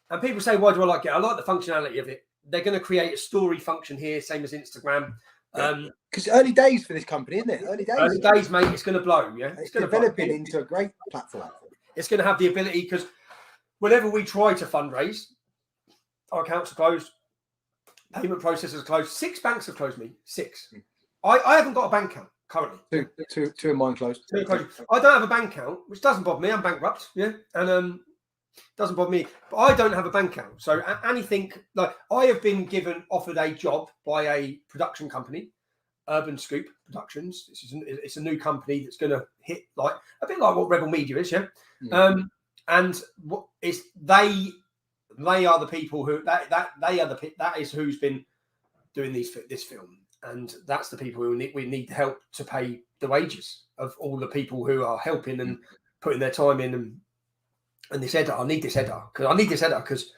and people say, "Why do I like Getter?" I like the functionality of it. They're going to create a story function here, same as Instagram. Because early days for this company, isn't it? Early days. Early days, mate. It's going to blow. Yeah, It's going to developing into a great platform. It's going to have the ability, because whenever we try to fundraise, our accounts are closed, payment processors are closed. 6 banks have closed me. 6. I haven't got a bank account currently. Two of mine closed. I don't have a bank account, which doesn't bother me. I'm bankrupt, yeah, and doesn't bother me. But I don't have a bank account, so anything like I have been offered a job by a production company, Urban Scoop Productions. It's a new company that's going to hit like a bit like what Rebel Media is, yeah. And what is they are the people who that is who's been doing this film. And that's the people who we need help to pay the wages of all the people who are helping and putting their time in. And this editor, I need this editor because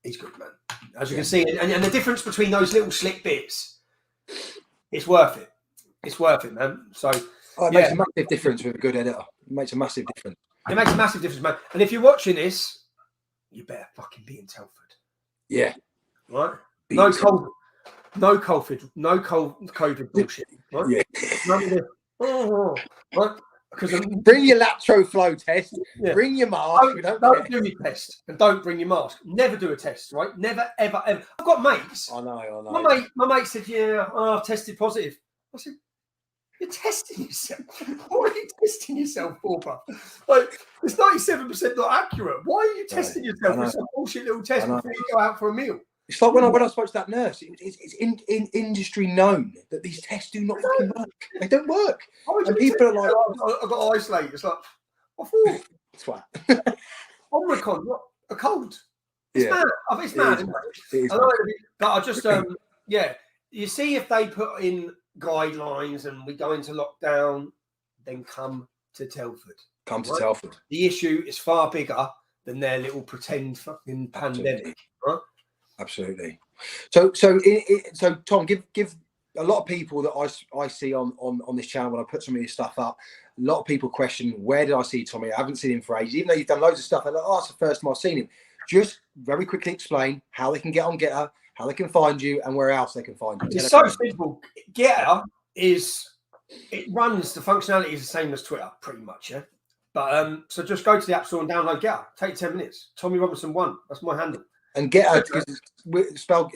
he's good, man. As you can see, and the difference between those little slick bits, it's worth it. It's worth it, man. So it makes a massive difference with a good editor. It makes a massive difference. It makes a massive difference, man. And if you're watching this, you better fucking be in Telford. Yeah. Right? No COVID bullshit. Right? Yeah. Right? Because bring your lateral flow test. Yeah. Bring your mask. Don't do your test, and don't bring your mask. Never do a test, right? Never, ever, ever. I've got mates. I know. My mate said, "Yeah, I've tested positive." I said, "You're testing yourself. What are you testing yourself for, bro? Like, it's 97% not accurate. Why are you testing yourself for some bullshit little test before you go out for a meal?" It's like when I spoke to that nurse, it's in industry known that these tests do not fucking work. They don't work. And people are like, I've got to isolate. It's like, I thought, twat. Omicron, what? A cold. It's mad. It's mad, isn't it? But I just, you see, if they put in guidelines and we go into lockdown, then come to Telford. Come to Telford. The issue is far bigger than their little pretend fucking pandemic, right? Absolutely. So Tom, give a lot of people that I see on this channel when I put some of your stuff up. A lot of people question, where did I see Tommy? I haven't seen him for ages. Even though you've done loads of stuff, they're like, it's the first time I've seen him. Just very quickly explain how they can get on Getter, how they can find you, and where else they can find you. It's so simple. Getter it runs, the functionality is the same as Twitter, pretty much, yeah. But so just go to the App Store and download Getter. Take 10 minutes. Tommy Robinson 1. That's my handle. And Getter, because it's spelled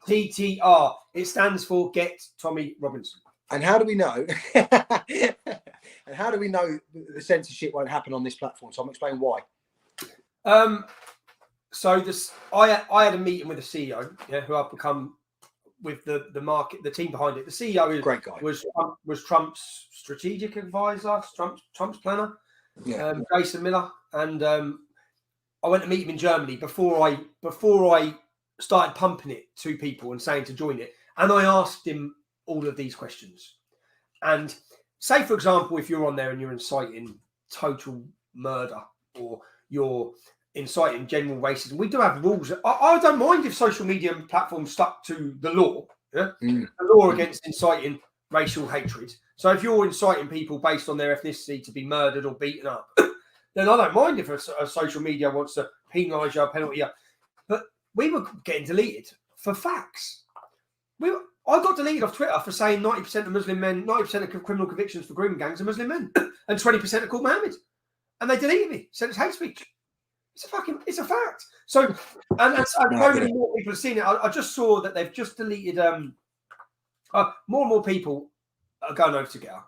GETTR. It stands for Get Tommy Robinson. And how do we know? And how do we know the censorship won't happen on this platform? So I'm explaining why. So I had a meeting with the CEO, who I've become with the market, the team behind it. The CEO is great guy. Was Trump's strategic advisor, Trump's planner, Jason Miller, and I went to meet him in Germany before I started pumping it to people and saying to join it. And I asked him all of these questions. And say, for example, if you're on there and you're inciting total murder or you're inciting general racism, we do have rules. I don't mind if social media platforms stuck to the law, the law against inciting racial hatred. So if you're inciting people based on their ethnicity to be murdered or beaten up, then I don't mind if a social media wants to penalise you or penalty you. But we were getting deleted for facts. I got deleted off Twitter for saying 90% of Muslim men, 90% of criminal convictions for grooming gangs are Muslim men, and 20% are called Mohammed. And they deleted me, said it's hate speech. It's a fact. So, and so many more people have seen it. I just saw that they've just deleted. More and more people are going over to Getter.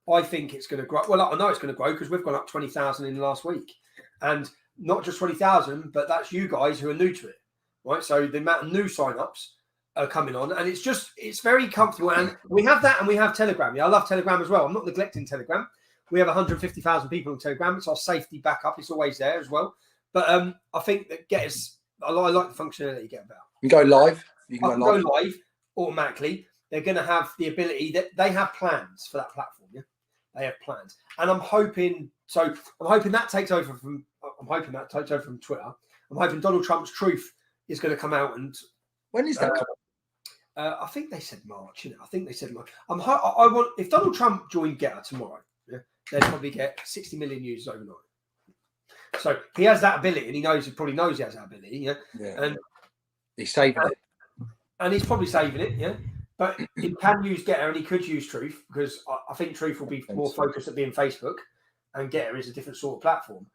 I think it's going to grow. Well, I know it's going to grow because we've gone up 20,000 in the last week, and not just 20,000, but that's you guys who are new to it, right? So the amount of new signups are coming on, and it's very comfortable. And we have that, and we have Telegram. Yeah, I love Telegram as well. I'm not neglecting Telegram. We have 150,000 people on Telegram. It's our safety backup. It's always there as well. But I think that I like the functionality you get about. You can go live. You can go live automatically. They're going to have the ability that they have plans for that platform. Yeah, they have plans, and I'm hoping that takes over from. I'm hoping that takes over from Twitter. I'm hoping Donald Trump's Truth is going to come out. And when is that coming? I think they said March. I think they said March. I want if Donald Trump joined Getter tomorrow, they'd probably get 60 million users overnight. So he has that ability, and he probably knows he has that ability. Yeah. And he's saving it, and he's probably saving it. Yeah. But he can use Getter and he could use Truth, because I think Truth will be more focused at being Facebook, and Getter is a different sort of platform.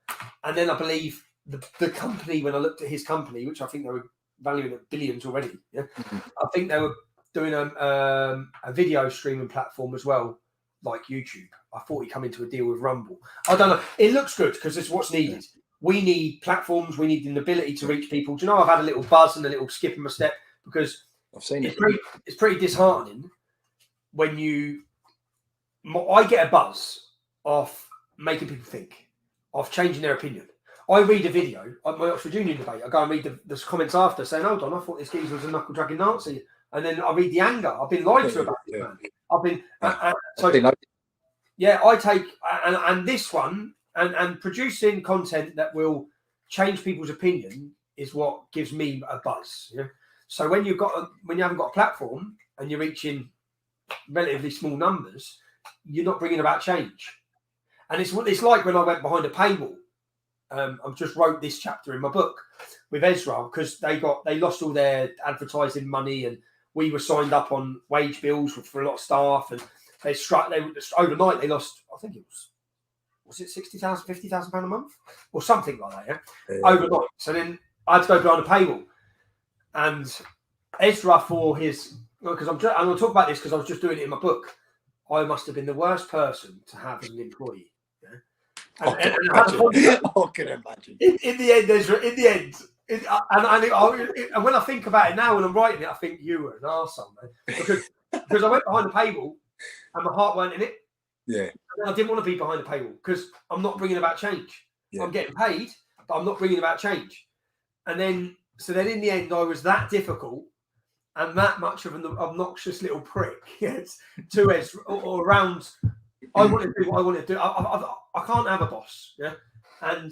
And then I believe the company, when I looked at his company, which I think they were valuing at billions already, I think they were doing a video streaming platform as well, like YouTube. I thought he'd come into a deal with Rumble. I don't know. It looks good because it's what's needed. We need platforms. We need an ability to reach people. Do you know, I've had a little buzz and a little skip in my step, because I've seen it. It's pretty disheartening when I get a buzz off making people think, of changing their opinion. I read a video at my Oxford Union debate. I go and read the comments after saying, hold on, I thought this geezer was a knuckle-dragging Nazi. And then I read the anger. I've been lied to about this man. I've been... I take... And this one, and producing content that will change people's opinion is what gives me a buzz. Yeah? So when you haven't got a platform and you're reaching relatively small numbers, you're not bringing about change. And it's like when I went behind a paywall. I've just wrote this chapter in my book with Ezra, because they lost all their advertising money, and we were signed up on wage bills for a lot of staff, and overnight they lost, I think it was it £60,000, £50,000 a month or something like that, overnight. So then I had to go behind a paywall, and Ezra, for his, because I'm going to talk about this because I was just doing it in my book. I must have been the worst person to have as an employee. I can imagine. In the end, Ezra, and when I think about it now, when I'm writing it, I think you were an arsehole, man. Because I went behind the paywall and my heart weren't in it. Yeah. And I didn't want to be behind the paywall because I'm not bringing about change. Yeah. I'm getting paid, but I'm not bringing about change. And then in the end, I was that difficult and that much of an obnoxious little prick to Ezra or around. I want to do what I want to do. I can't have a boss, yeah, and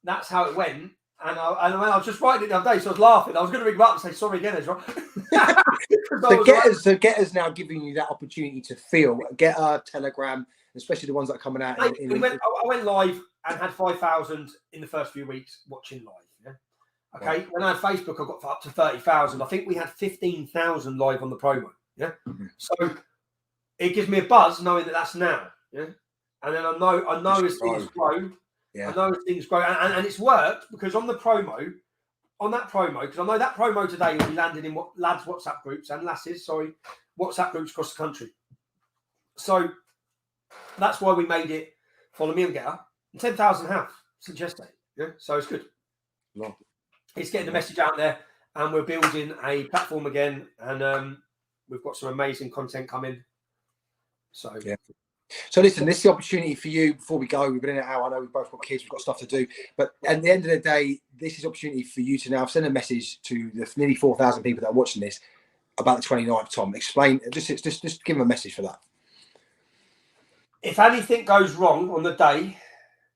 that's how it went. And I was just writing it the other day, so I was laughing. I was going to ring him up and say sorry again, Ezra. So Getter's now giving you that opportunity to feel. Getter, Telegram, especially the ones that are coming out. I went live and had 5,000 in the first few weeks watching live. Yeah. Okay. Right. When I had Facebook, I got up to 30,000. I think we had 15,000 live on the promo. Yeah. Mm-hmm. So it gives me a buzz knowing that that's now. Yeah. And then I know as things grow. Yeah. I know as things grow, and it's worked because on that promo, because I know that promo today will be landing in lads WhatsApp groups and lasses, WhatsApp groups across the country. So that's why we made it Follow Me on Getter. And 10,000 have since yesterday. Yeah, so it's good. Long. It's getting the message out there, and we're building a platform again, and we've got some amazing content coming. So yeah. So listen, this is the opportunity for you. Before we go, we've been in an hour. I know we've both got kids, we've got stuff to do. But at the end of the day, this is the opportunity for you to now send a message to the nearly 4,000 people that are watching this about the 29th, Tom. Explain, just give them a message for that. If anything goes wrong on the day,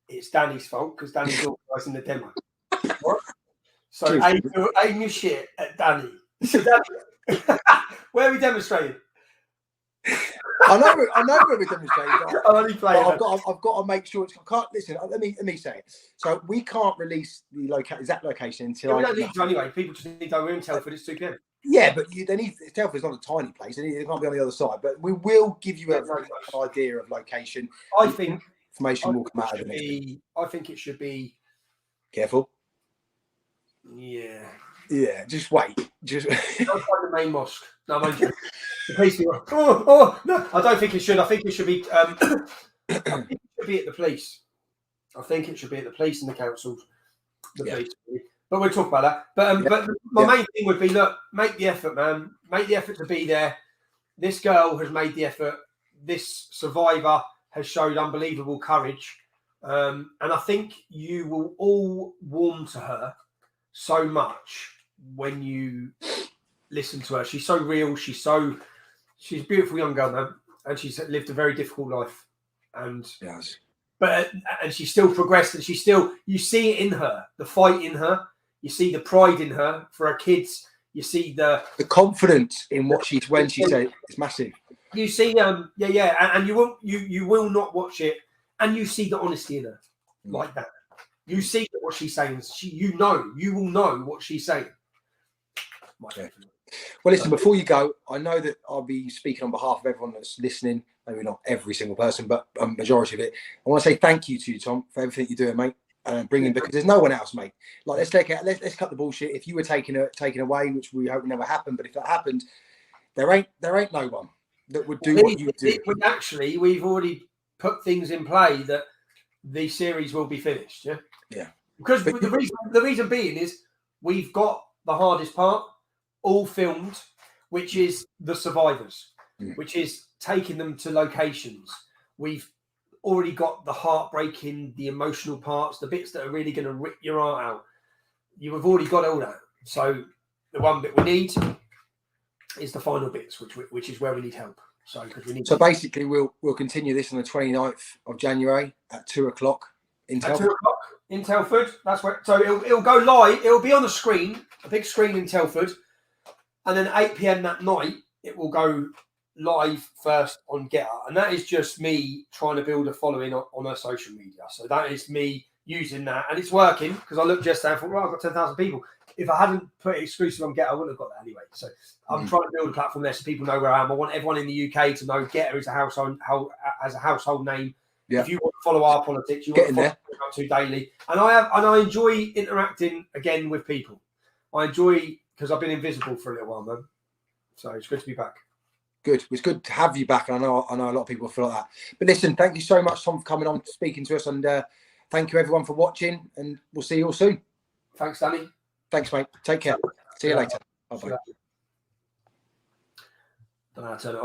it's Danny's fault because Danny's organising the demo. Right? So aim your shit at Danny. So Danny, where are we demonstrating? I know where we're demonstrating. I've got to make sure it's. I can't listen. Let me say it. So we can't release the exact location until. We don't need to anyway. People just need to know we're in Telford. It's 2 p.m. Yeah, but Telford's not a tiny place. They can't be on the other side. But we will give you an idea of location. I think information will come out of it. I think it should be. Careful. Yeah. Yeah. Just wait. Just. Don't find the main mosque. No, I'm joking. No, I don't think it should. I think it should be. I think it should be at the police. I think it should be at the police and the councils. Police. But we'll talk about that. But my main thing would be: look, make the effort, man. Make the effort to be there. This girl has made the effort. This survivor has showed unbelievable courage, and I think you will all warm to her so much when you listen to her. She's so real. She's a beautiful young girl, man, and she's lived a very difficult life. And and she's still progressed, and you see it in her, the fight in her. You see the pride in her for her kids. You see the confidence in what she said. It's massive. You see, and you will not watch it, and you see the honesty in her like that. You see what she's saying. You will know what she's saying. Well, listen, before you go, I know that I'll be speaking on behalf of everyone that's listening. Maybe not every single person, but a majority of it. I want to say thank you to you, Tom, for everything you're doing, mate. Bringing, because there's no one else, mate. Like, let's cut the bullshit. If you were taken away, which we hope never happened, but if that happened, there ain't no one that would do what you do. Actually, we've already put things in play that the series will be finished. Yeah. Yeah. Because the reason being is we've got the hardest part all filmed, which is the survivors, which is taking them to locations. We've already got the heartbreaking, the emotional parts, the bits that are really going to rip your heart out. You've already got all that. So the one bit we need is the final bits, which is where we need help. So because we need. So basically, we'll continue this on the 29th of January at 2:00 in Telford. At 2:00 in Telford. That's where. So it'll go live. It'll be on the screen, a big screen in Telford, and then 8 p.m. that night it will go live first on Getter, and that is just me trying to build a following on her social media. So that is me using that, and it's working because I looked just there and thought, well, I've got 10,000 people. If I hadn't put it exclusive on Getter, I wouldn't have got that anyway. So I'm trying to build a platform there so people know where I am. I want everyone in the UK to know Getter is a household name. Yeah. If you want to follow our politics, you want to follow up to daily. And I enjoy interacting again with people. I enjoy because I've been invisible for a little while, man. So it's good to be back. Good. It's good to have you back. And I know a lot of people feel like that. But listen, thank you so much, Tom, for coming on, speaking to us. And thank you, everyone, for watching. And we'll see you all soon. Thanks, Danny. Thanks, mate. Take care. See you later. Bye-bye. Don't know how to turn it off.